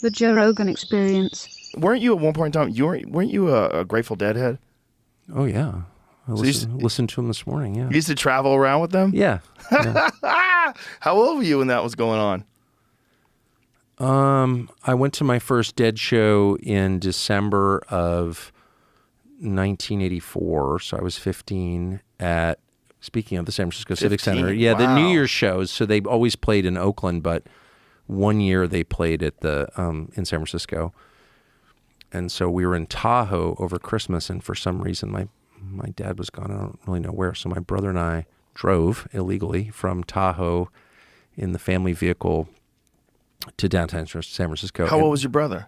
The Joe Rogan Experience. Weren't you at one point in time, weren't you a Grateful Dead head? Oh, yeah. I listened to him this morning, yeah. You used to travel around with them? Yeah. How old were you when that was going on? I went to my first Dead show in December of 1984, so I was 15 at, speaking of the San Francisco Civic Center. Yeah, wow. The New Year's shows, so they always played in Oakland, but one year they played at the in San Francisco. And so we were in Tahoe over Christmas, and for some reason my dad was gone. I don't really know where. So my brother and I drove illegally from Tahoe in the family vehicle to downtown San Francisco. How old was your brother?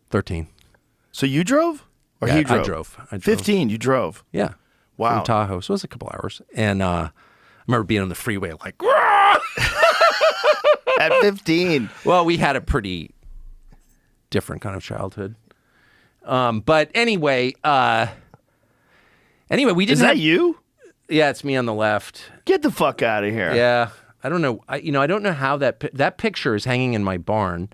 13. So you drove? Or he drove? I drove. 15, you drove? Yeah. Wow. From Tahoe. So it was a couple hours. And I remember being on the freeway like, at 15. Well, we had a pretty different kind of childhood. But anyway, we didn't Is that you? Yeah, it's me on the left. Get the fuck out of here. Yeah. I don't know. I don't know how that picture is hanging in my barn.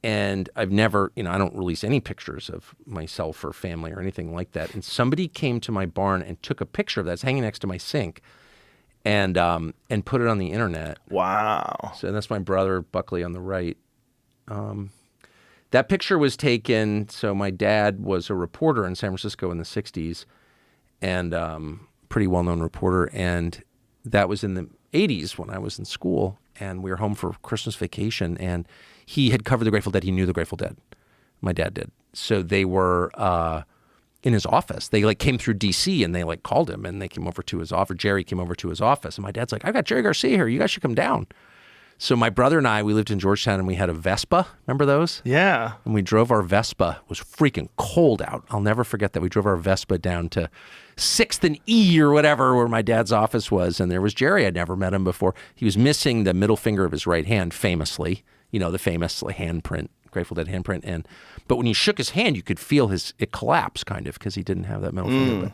And I've never, I don't release any pictures of myself or family or anything like that. And somebody came to my barn and took a picture of that. It's hanging next to my sink and put it on the internet. Wow. So that's my brother, Buckley, on the right. That picture was taken, so my dad was a reporter in San Francisco in the 60s and pretty well-known reporter. And that was in the 80s when I was in school. And we were home for Christmas vacation, and he had covered the Grateful Dead. He knew the Grateful Dead. My dad did. So they were in his office. They came through D.C. and they called him, and they came over to his office. Jerry came over to his office, and my dad's like, "I've got Jerry Garcia here. You guys should come down." So my brother and I, we lived in Georgetown, and we had a Vespa. Remember those? Yeah. And we drove our Vespa. It was freaking cold out. I'll never forget that. We drove our Vespa down to 6th and E or whatever, where my dad's office was. And there was Jerry. I'd never met him before. He was missing the middle finger of his right hand, famously. The famous handprint, Grateful Dead handprint. But when he shook his hand, you could feel it collapse kind of because he didn't have that middle finger.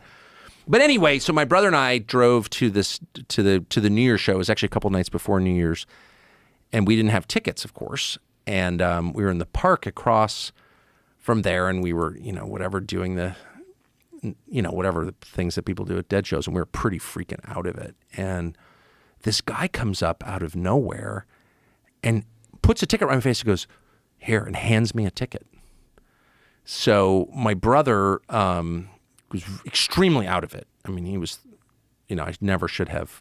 But anyway, so my brother and I drove to the New Year's show. It was actually a couple nights before New Year's. And we didn't have tickets, of course. And we were in the park across from there, and we were, doing the, whatever the things that people do at Dead shows, and we were pretty freaking out of it. And this guy comes up out of nowhere and puts a ticket right in my face and goes, "Here," and hands me a ticket. So my brother was extremely out of it. I mean, he was, I never should have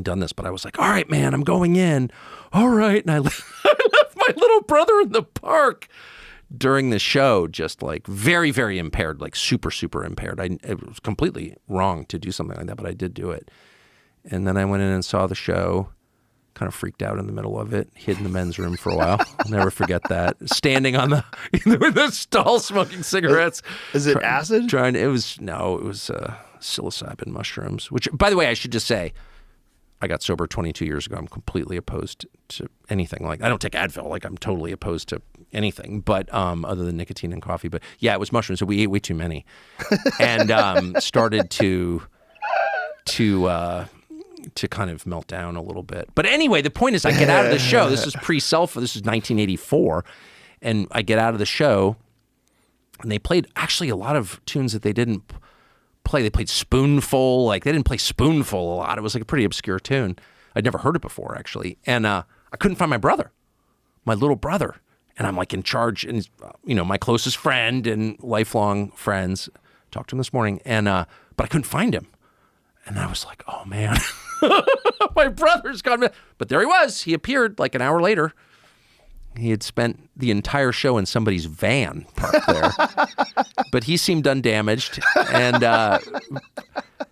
done this, but I was like, "All right, man, I'm going in." All right. And I left my little brother in the park during the show, just very, very impaired, super, super impaired. It was completely wrong to do something like that, but I did do it. And then I went in and saw the show, kind of freaked out in the middle of it, hid in the men's room for a while. I'll never forget that. Standing on the stall smoking cigarettes. Is it acid? It was psilocybin mushrooms, which, by the way, I should just say, I got sober 22 years ago. I'm completely opposed to anything. I don't take Advil. I'm totally opposed to anything, but other than nicotine and coffee. But yeah, it was mushrooms. So we ate way too many, and started to kind of melt down a little bit. But anyway, the point is, I get out of the show. This is pre-cell phone. This is 1984, and I get out of the show, and they played actually a lot of tunes that they didn't play. They played Spoonful. They didn't play Spoonful a lot. It was a pretty obscure tune. I'd never heard it before, actually. And I couldn't find my brother, my little brother. And I'm in charge, and my closest friend and lifelong friends. Talked to him this morning, and but I couldn't find him. And I was like, "Oh man, my brother's gone." But there he was. He appeared an hour later. He had spent the entire show in somebody's van parked there. But he seemed undamaged. And